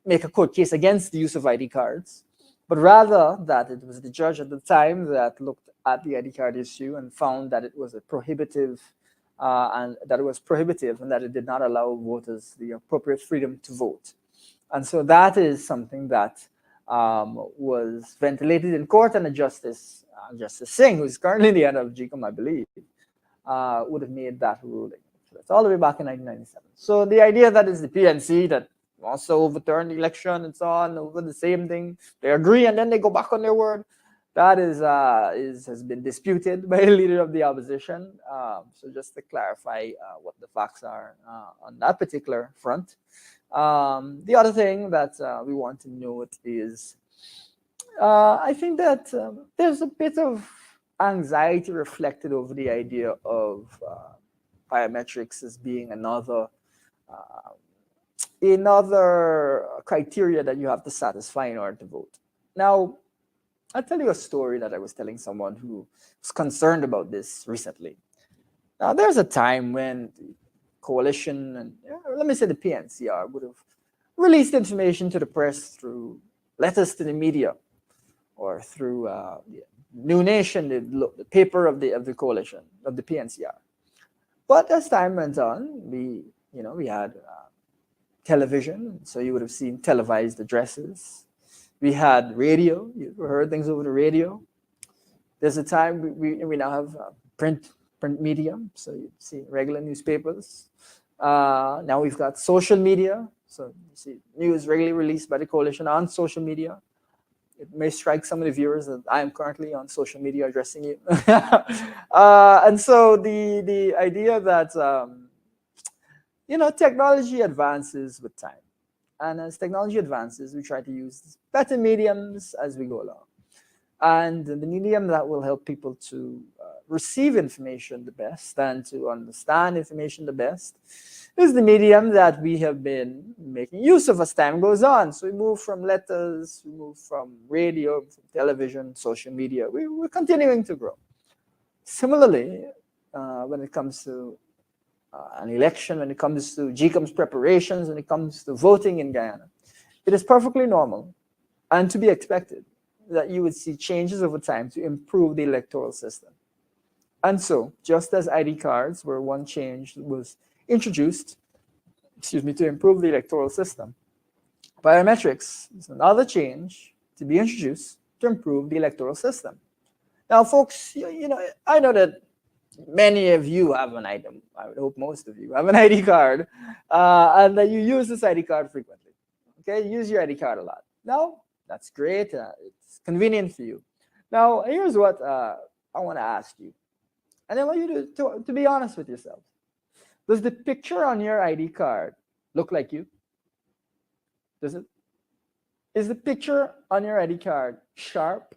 make a court case against the use of ID cards, but rather that it was the judge at the time that looked at the ID card issue and found that it was prohibitive and that it did not allow voters the appropriate freedom to vote. And so that is something that was ventilated in court, and Justice Singh, who's currently the head of GCOM, I believe, would have made that ruling. So that's all the way back in 1997. So the idea that it's the PNC that also overturned the election and so on over the same thing, they agree and then they go back on their word, That has been disputed by the leader of the opposition. So just to clarify what the facts are on that particular front. The other thing that we want to note is I think that there's a bit of anxiety reflected over the idea of biometrics as being uh, another criteria that you have to satisfy in order to vote. Now, I'll tell you a story that I was telling someone who was concerned about this recently. Now, there's a time when the coalition and let me say the PNCR would have released information to the press through letters to the media or through New Nation, the paper of the coalition of the PNCR. But as time went on, we had television, so you would have seen televised addresses. We had radio. You heard things over the radio. There's a time we now have print media, so you see regular newspapers. Now we've got social media, so you see news regularly released by the coalition on social media. It may strike some of the viewers that I am currently on social media addressing you. And so the idea that technology advances with time. And as technology advances, we try to use better mediums as we go along. And the medium that will help people to receive information the best and to understand information the best is the medium that we have been making use of as time goes on. So we move from letters, we move from radio, from television, social media. We're continuing to grow. Similarly, when it comes to an election, when it comes to GCOM's preparations, when it comes to voting in Guyana, it is perfectly normal and to be expected that you would see changes over time to improve the electoral system. And so, just as ID cards were one change that was introduced, to improve the electoral system, biometrics is another change to be introduced to improve the electoral system. Now, folks, I know that many of you have an item. I would hope most of you have an ID card, and that you use this ID card frequently. Okay, use your ID card a lot. Now, that's great. It's convenient for you. Now, here's what I want to ask you, and I want you to be honest with yourself. Does the picture on your ID card look like you? Does it? Is the picture on your ID card sharp,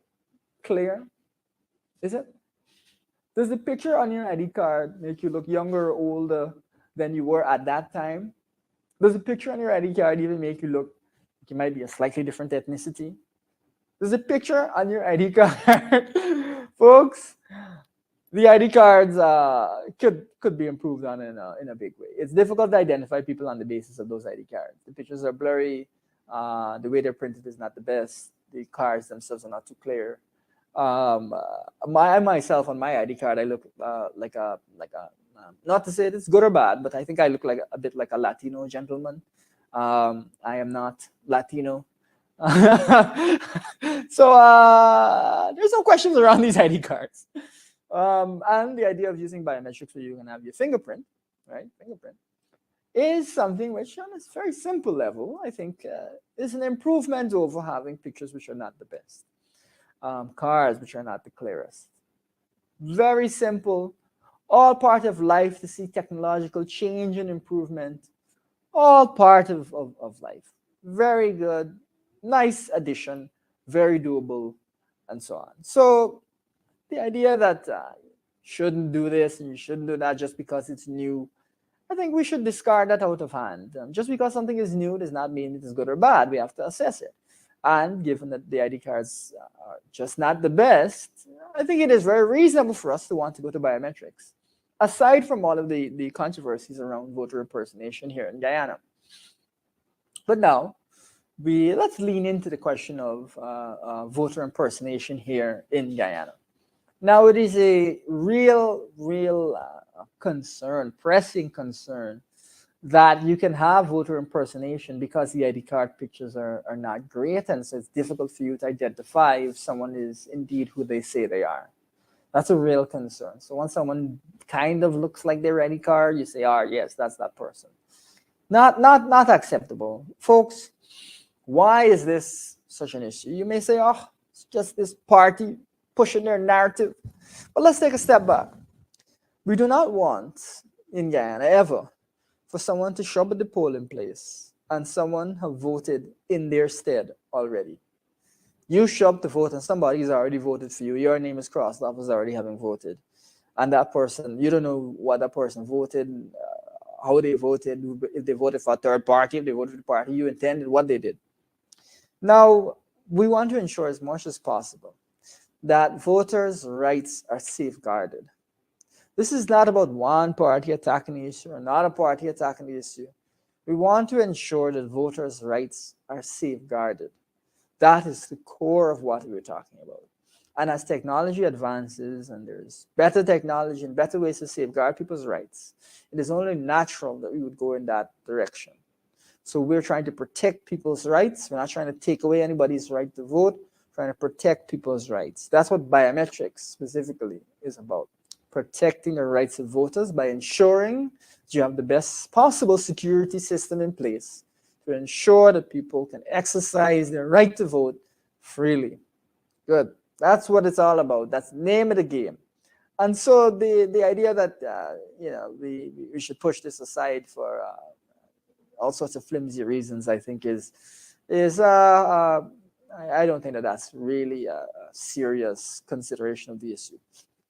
clear? Is it? Does the picture on your ID card make you look younger or older than you were at that time? Does the picture on your ID card even make you look like you might be a slightly different ethnicity? Does the picture on your ID card, folks, the ID cards could be improved on in a big way. It's difficult to identify people on the basis of those ID cards. The pictures are blurry. The way they're printed is not the best. The cards themselves are not too clear. Myself on my ID card, I look like a not to say it's good or bad, but I think I look like a bit like a Latino gentleman. I am not Latino. So there's no questions around these ID cards. And the idea of using biometrics where you can have your fingerprint, right? Fingerprint is something which on a very simple level, I think is an improvement over having pictures which are not the best. Cards which are not the clearest. Very simple, all part of life to see technological change and improvement, all part of life. Very good, nice addition, very doable, and so on. So the idea that you shouldn't do this and you shouldn't do that just because it's new, I think we should discard that out of hand. Just because something is new does not mean it is good or bad. We have to assess it. And given that the ID cards are just not the best, I think it is very reasonable for us to want to go to biometrics, aside from all of the controversies around voter impersonation here in Guyana. But now, let's lean into the question of voter impersonation here in Guyana. Now, it is a real concern, pressing concern, that you can have voter impersonation because the ID card pictures are not great, and so it's difficult for you to identify if someone is indeed who they say they are. That's a real concern. So once someone kind of looks like their ID card, you say, yes, that's that person. Not acceptable. Folks, why is this such an issue? You may say, it's just this party pushing their narrative. But let's take a step back. We do not want in Guyana ever for someone to show up at the polling place and someone have voted in their stead already. You show up to vote and somebody's already voted for you. Your name is crossed off as already having voted. And that person, you don't know what that person voted, how they voted, if they voted for a third party, if they voted for the party you intended, what they did. Now, we want to ensure as much as possible that voters' rights are safeguarded. This is not about one party attacking the issue or not a party attacking the issue. We want to ensure that voters' rights are safeguarded. That is the core of what we're talking about. And as technology advances and there's better technology and better ways to safeguard people's rights, it is only natural that we would go in that direction. So we're trying to protect people's rights. We're not trying to take away anybody's right to vote. We're trying to protect people's rights. That's what biometrics specifically is about. Protecting the rights of voters by ensuring that you have the best possible security system in place to ensure that people can exercise their right to vote freely. Good. That's what it's all about. That's the name of the game. And so the idea that we should push this aside for all sorts of flimsy reasons, I think I don't think that that's really a serious consideration of the issue.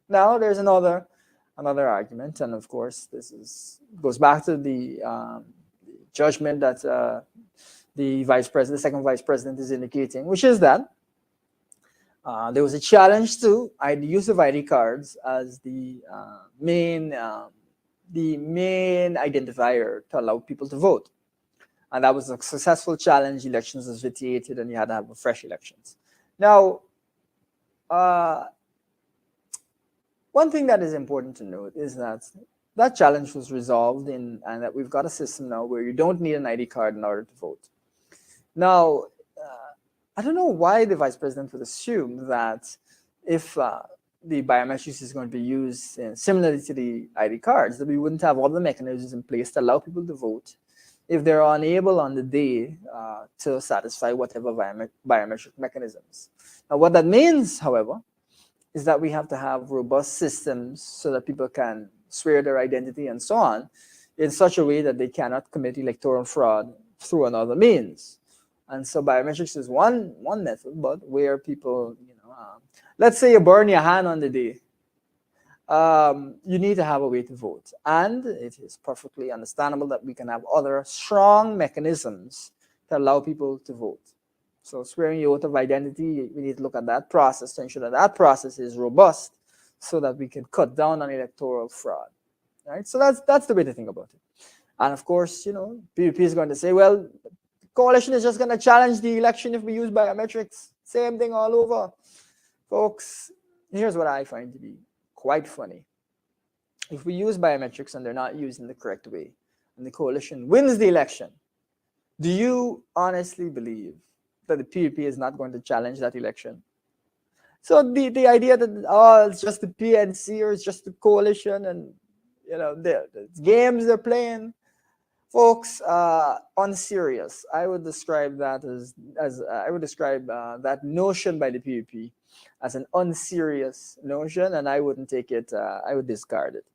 Now there's another argument, and of course this goes back to the judgment that the second vice president is indicating, which is that there was a challenge to the use of ID cards as the main identifier to allow people to vote. And that was a successful challenge. Elections was vitiated, and you had to have fresh elections. Now, one thing that is important to note is that challenge was resolved and that we've got a system now where you don't need an ID card in order to vote. Now, I don't know why the vice president would assume that if the biometrics is going to be used similarly to the ID cards, that we wouldn't have all the mechanisms in place to allow people to vote if they're unable on the day to satisfy whatever biometric mechanisms. Now, what that means, however, is that we have to have robust systems so that people can swear their identity and so on in such a way that they cannot commit electoral fraud through another means. And so biometrics is one method, but where people, let's say you burn your hand on the day, you need to have a way to vote. And it is perfectly understandable that we can have other strong mechanisms to allow people to vote. So swearing your oath of identity, we need to look at that process to ensure that that process is robust so that we can cut down on electoral fraud. Right? So that's the way to think about it. And of course, PUP is going to say, well, the coalition is just going to challenge the election if we use biometrics. Same thing all over. Folks, here's what I find to be quite funny. If we use biometrics and they're not used in the correct way, and the coalition wins the election, do you honestly believe that the PUP is not going to challenge that election? So the idea that it's just the PNC or it's just the coalition and the games they're playing, folks, unserious. I would describe that that notion by the PUP as an unserious notion, and I wouldn't take it. I would discard it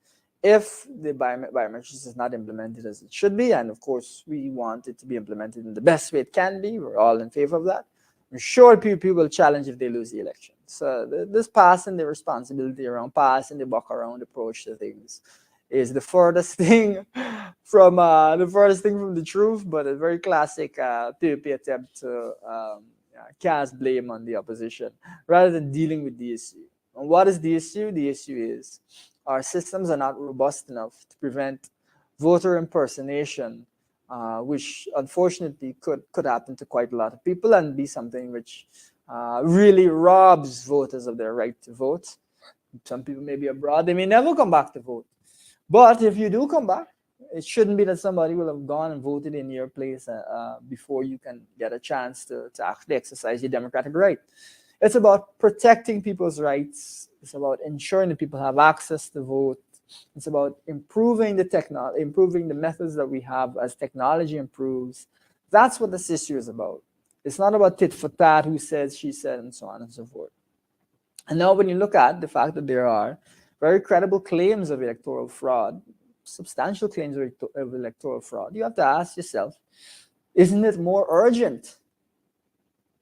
if the biometrics is not implemented as it should be. And of course, we want it to be implemented in the best way it can be. We're all in favor of that. I'm sure PUP will challenge if they lose the election. So this passing the responsibility around, passing the buck around approach to things is the furthest thing from the truth, but a very classic PUP attempt to cast blame on the opposition rather than dealing with the issue. And what is the issue? The issue is our systems are not robust enough to prevent voter impersonation, which unfortunately could happen to quite a lot of people and be something which really robs voters of their right to vote. Some people may be abroad, they may never come back to vote. But if you do come back, it shouldn't be that somebody will have gone and voted in your place before you can get a chance to actually exercise your democratic right. It's about protecting people's rights. It's about ensuring that people have access to vote. It's about improving the methods that we have as technology improves. That's what this issue is about. It's not about tit for tat, who says, she said, and so on and so forth. And now, when you look at the fact that there are very credible claims of electoral fraud, substantial claims of electoral fraud, you have to ask yourself, isn't it more urgent?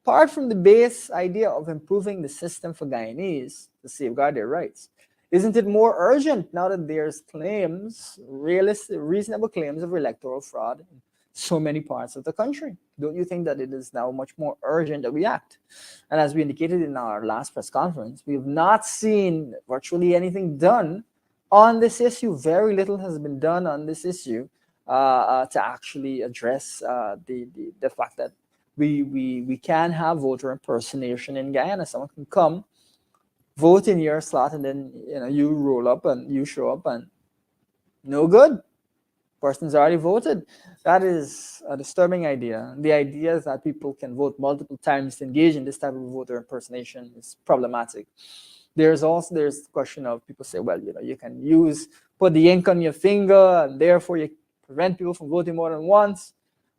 Apart from the base idea of improving the system for Guyanese to safeguard their rights, isn't it more urgent now that there's claims, realistic, reasonable claims of electoral fraud in so many parts of the country? Don't you think that it is now much more urgent that we act? And as we indicated in our last press conference, we have not seen virtually anything done on this issue. Very little has been done on this issue to actually address the fact that we can have voter impersonation in Guyana. Someone can come, vote in your slot, and then you roll up and you show up and no good. Person's already voted. That is a disturbing idea. The idea is that people can vote multiple times to engage in this type of voter impersonation is problematic. There's the question of people say, well, you can put the ink on your finger and therefore you prevent people from voting more than once.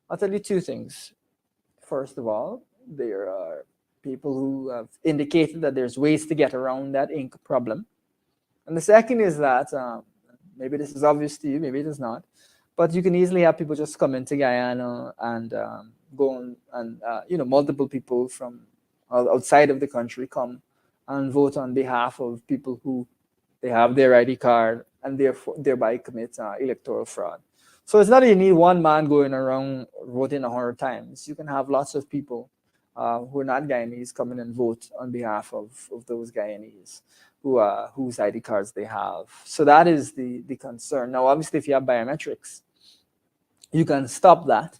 I'll tell you two things. First of all, there are people who have indicated that there's ways to get around that ink problem. And the second is that, maybe this is obvious to you, maybe it is not, but you can easily have people just come into Guyana and go on, and multiple people from outside of the country come and vote on behalf of people who they have their ID card and thereby commit electoral fraud. So it's not that you need one man going around voting 100 times. You can have lots of people who are not Guyanese come in and vote on behalf of those Guyanese whose ID cards they have. So that is the concern. Now, obviously, if you have biometrics, you can stop that.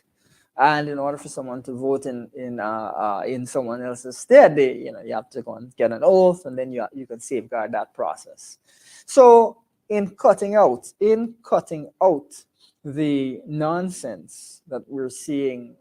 And in order for someone to vote in someone else's stead, you have to go and get an oath, and then you can safeguard that process. So in cutting out the nonsense that we're seeing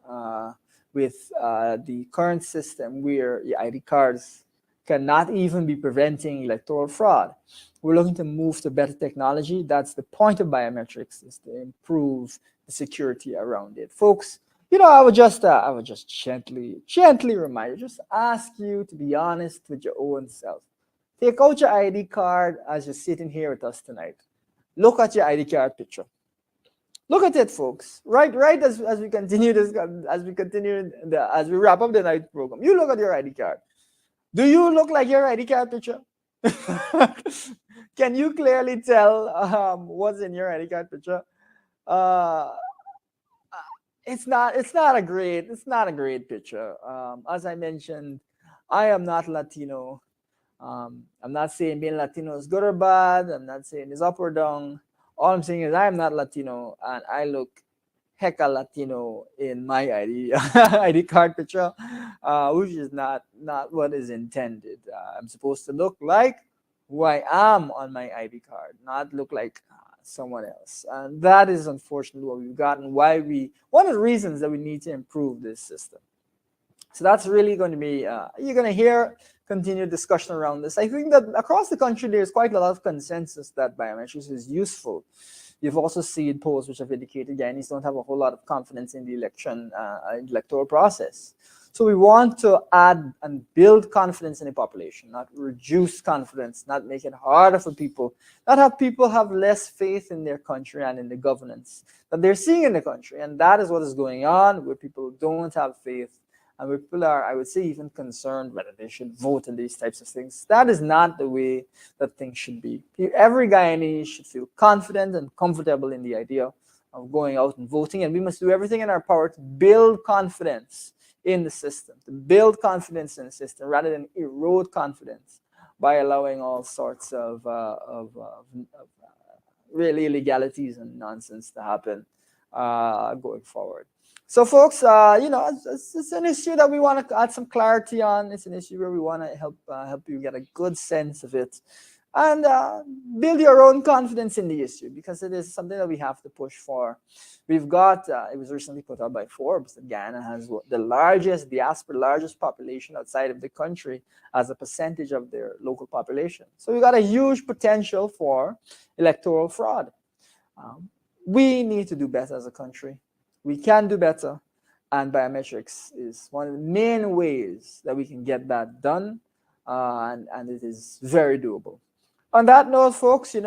with the current system where your ID cards cannot even be preventing electoral fraud, we're looking to move to better technology. That's the point of biometrics, is to improve the security around it. Folks, I would just gently remind you, just ask you to be honest with your own self. Take out your ID card as you're sitting here with us tonight. Look at your ID card picture. Look at it, folks. Right as we continue this, as we wrap up the night program, you look at your ID card. Do you look like your ID card picture? Can you clearly tell what's in your ID card picture? It's not a great picture. As I mentioned, I am not Latino. I'm not saying being Latino is good or bad. I'm not saying it's up or down. All I'm saying is I am not Latino, and I look hecka Latino in my ID card picture, which is not what is intended. I'm supposed to look like who I am on my ID card, not look like someone else. And that is unfortunately what we've gotten. One of the reasons that we need to improve this system. So that's really going to be, you're going to hear continued discussion around this. I think that across the country, there's quite a lot of consensus that biometrics is useful. You've also seen polls which have indicated Guyanese don't have a whole lot of confidence in the electoral process. So we want to add and build confidence in the population, not reduce confidence, not make it harder for people, not have people have less faith in their country and in the governance that they're seeing in the country. And that is what is going on, where people don't have faith, and where people are, I would say, even concerned whether they should vote in these types of things. That is not the way that things should be. Every Guyanese should feel confident and comfortable in the idea of going out and voting, and we must do everything in our power to build confidence in the system, to build confidence in the system rather than erode confidence by allowing all sorts of really illegalities and nonsense to happen going forward. So, folks, it's an issue that we want to add some clarity on. It's an issue where we want to help you get a good sense of it and build your own confidence in the issue, because it is something that we have to push for. We've got, it was recently put out by Forbes that Guyana has the largest population outside of the country as a percentage of their local population. So we've got a huge potential for electoral fraud. We need to do better as a country. We can do better, and biometrics is one of the main ways that we can get that done. and it is very doable. On that note, folks, we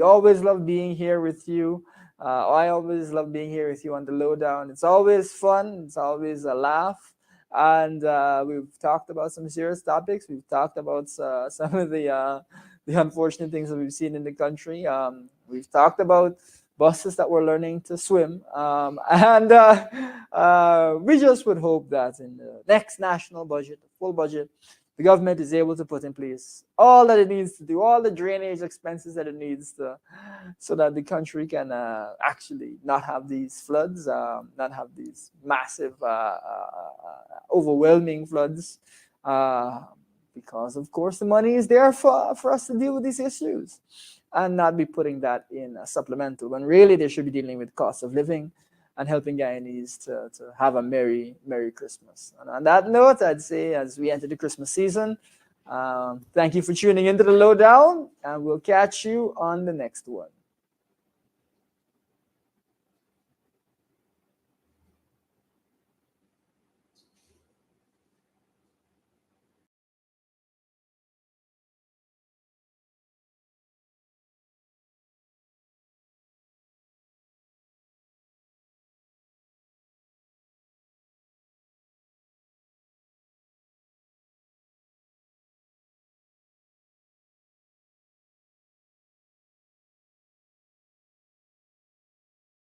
always love being here with you. I always love being here with you on the Lowdown. It's always fun. It's always a laugh. And we've talked about some serious topics. We've talked about some of the unfortunate things that we've seen in the country. We've talked about buses that were learning to swim. And we just would hope that in the next national budget, the full budget, the government is able to put in place all that it needs to do, all the drainage expenses that it needs to, so that the country can actually not have these floods, not have these massive, overwhelming floods, because of course the money is there for us to deal with these issues, and not be putting that in a supplemental when really they should be dealing with cost of living and helping Guyanese to have a Merry Christmas. And on that note, I'd say as we enter the Christmas season, thank you for tuning into the Lowdown, and we'll catch you on the next one.